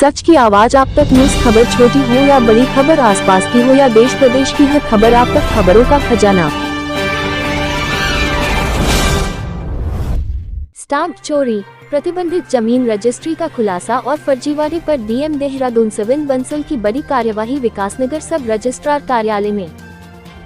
सच की आवाज आप तक। न्यूज खबर छोटी हो या बड़ी खबर, आसपास की हो या देश प्रदेश की, हर खबर आप तक। खबरों का खजाना। स्टाम्प चोरी, प्रतिबंधित जमीन रजिस्ट्री का खुलासा और फर्जीवाड़े पर डीएम देहरादून सविन बंसल की बड़ी कार्यवाही। विकासनगर सब रजिस्ट्रार कार्यालय में।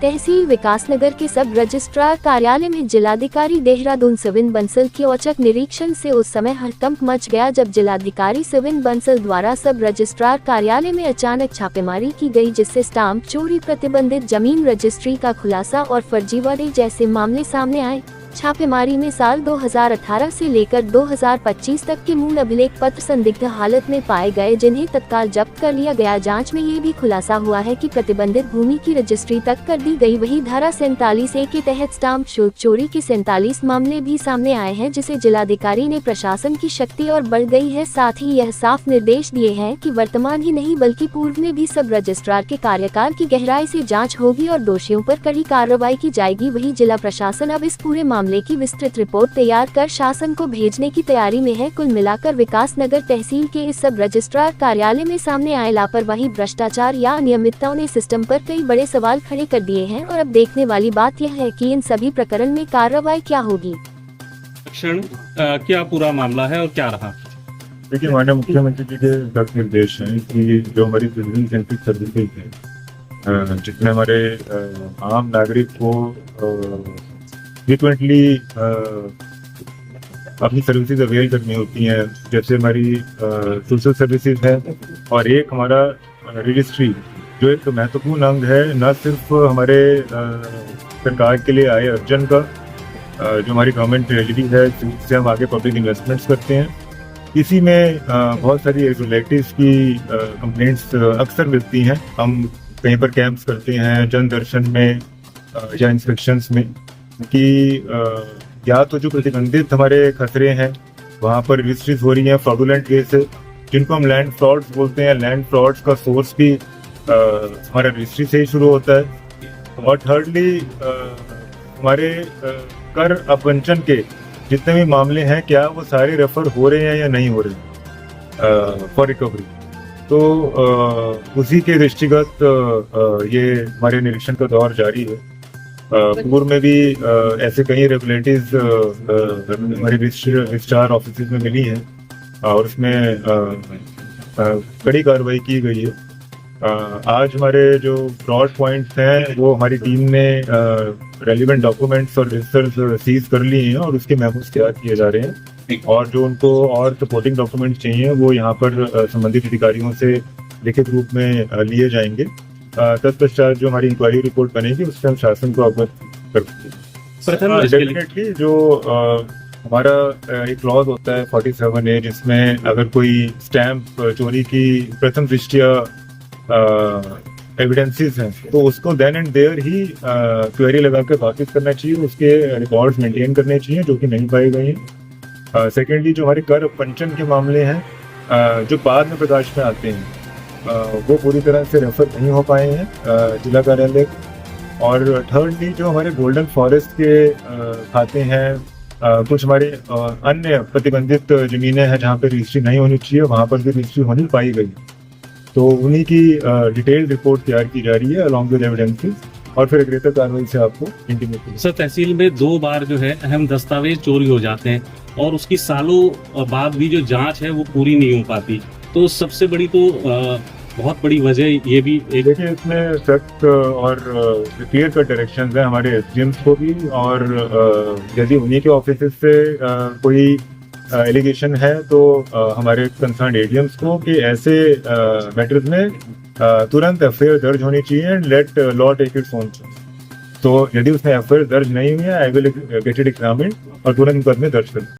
तहसील विकासनगर के सब रजिस्ट्रार कार्यालय में जिलाधिकारी देहरादून सविन बंसल के औचक निरीक्षण से उस समय हड़कंप मच गया जब जिलाधिकारी सविन बंसल द्वारा सब रजिस्ट्रार कार्यालय में अचानक छापेमारी की गई, जिससे स्टाम्प चोरी, प्रतिबंधित जमीन रजिस्ट्री का खुलासा और फर्जीवाड़े जैसे मामले सामने आए। छापेमारी में साल 2018 से लेकर 2025 तक के मूल अभिलेख पत्र संदिग्ध हालत में पाए गए, जिन्हें तत्काल जब्त कर लिया गया। जांच में ये भी खुलासा हुआ है कि प्रतिबंधित भूमि की रजिस्ट्री तक कर दी गई। वही धारा 47A के तहत स्टाम्प चोरी के 47 मामले भी सामने आए हैं, जिसे जिलाधिकारी ने प्रशासन की शक्ति और बढ़ गई है। साथ ही यह साफ निर्देश दिए हैं कि वर्तमान ही नहीं बल्कि पूर्व में भी सब रजिस्ट्रार के कार्यकाल की गहराई से जाँच होगी और दोषियों पर कड़ी कार्रवाई की जाएगी। वही जिला प्रशासन अब इस पूरे मामले की विस्तृत रिपोर्ट तैयार कर शासन को भेजने की तैयारी में है। कुल मिलाकर विकासनगर तहसील के इस सब रजिस्ट्रार कार्यालय में सामने आए लापरवाही, भ्रष्टाचार या अनियमितताओं ने सिस्टम पर कई बड़े सवाल खड़े कर दिए हैं और अब देखने वाली बात यह है कि इन सभी प्रकरण में कार्रवाई क्या होगी। क्या पूरा मामला है और क्या रहा? देखिए, माननीय मुख्यमंत्री जी के सख्त निर्देश हैं कि जो हमारी सिटीजन सेंट्रिक सर्विसेज है, जिसमें हमारे आम नागरिक को फ्रीक्वेंटली अपनी सर्विसेज अवेल करनी होती हैं, जैसे हमारी सोशल सर्विसेज है और एक हमारा रजिस्ट्री, जो एक महत्वपूर्ण अंग है न सिर्फ हमारे सरकार के लिए आय अर्जन का, जो हमारी गवर्नमेंट ट्रेजरी है जिससे हम आगे पब्लिक इन्वेस्टमेंट्स करते हैं। इसी में बहुत सारी रेगुलेटरीज की कंप्लेंट्स अक्सर मिलती हैं। हम कहीं पर कैंप्स करते हैं, जन दर्शन में या इंस्पेक्शंस में, कि या तो जो प्रतिबंधित हमारे खतरे हैं वहाँ पर रजिस्ट्रीज हो रही हैं फ्रॉडुलेंट वे से, जिनको हम लैंड फ्रॉड्स बोलते हैं। लैंड फ्रॉड्स का सोर्स भी हमारा रजिस्ट्री से ही शुरू होता है। और थर्डली हमारे कर अपवंचन के जितने भी मामले हैं, क्या वो सारे रेफर हो रहे हैं या नहीं हो रहे फॉर रिकवरी। तो उसी के दृष्टिगत ये हमारे निरीक्षण का दौर जारी है। पूर्व में भी ऐसे कई रेगुलेटरीज हमारे रजिस्ट्रार ऑफिस में मिली हैं और उसमें कड़ी कार्रवाई की गई है। आज हमारे जो ब्रॉड पॉइंट्स हैं वो हमारी टीम ने रेलिवेंट डॉक्यूमेंट्स और रजिस्टर्स सीज कर लिए हैं और उसके मेमोस तैयार किए जा रहे हैं, और जो उनको और सपोर्टिंग डॉक्यूमेंट्स चाहिए वो यहाँ पर संबंधित अधिकारियों से लिखित रूप में लिए जाएंगे। तत्पश्चात जो हमारी इंक्वायरी रिपोर्ट बनेगी उससे हम शासन को अवगत करेंगे। डेफिनेटली जो हमारा एक क्लॉज होता है 47A, जिसमें अगर कोई स्टैम्प चोरी की प्रथम दृष्टया एविडेंसेस हैं तो उसको देन एंड देयर ही क्वेरी लगा कर वापस करना चाहिए, उसके रिकॉर्ड्स मेंटेन करने चाहिए जो कि नहीं पाए गए हैं। सेकेंडली जो हमारे कर पंचन के मामले हैं जो बाद में प्रकाश में आते हैं, वो पूरी तरह से रेफर नहीं हो पाए हैं जिला कार्यालय। और थर्डली जो हमारे गोल्डन फॉरेस्ट के खाते हैं, कुछ हमारे अन्य प्रतिबंधित जमीनें हैं जहाँ पे रजिस्ट्री नहीं होनी चाहिए, वहाँ पर भी रजिस्ट्री होनी पाई गई, तो उन्हीं की डिटेल्ड रिपोर्ट तैयार की जा रही है अलॉन्ग विद एविडेंसेस, और फिर अग्रेतर कार्रवाई से आपको इंटीमेट। सर, तहसील में 2 बार जो है अहम दस्तावेज चोरी हो जाते हैं और उसकी सालों बाद भी जो जांच है वो पूरी नहीं हो पाती, तो सबसे बड़ी तो बहुत बड़ी वजह ये भी एक। देखिए, इसमें सख्त और क्लियर कट डायरेक्शंस हैं हमारे एसडीएम्स को भी, और यदि उन्हीं के ऑफिस से कोई एलिगेशन है तो हमारे कंसर्न एडीएम्स को कि ऐसे मैटर्स में तुरंत एफआईआर दर्ज होनी चाहिए and let law take its own. तो यदि उसमें एफआईआर दर्ज नहीं हुई है, I will get it examined और तुरंत मुकदमे दर्ज कर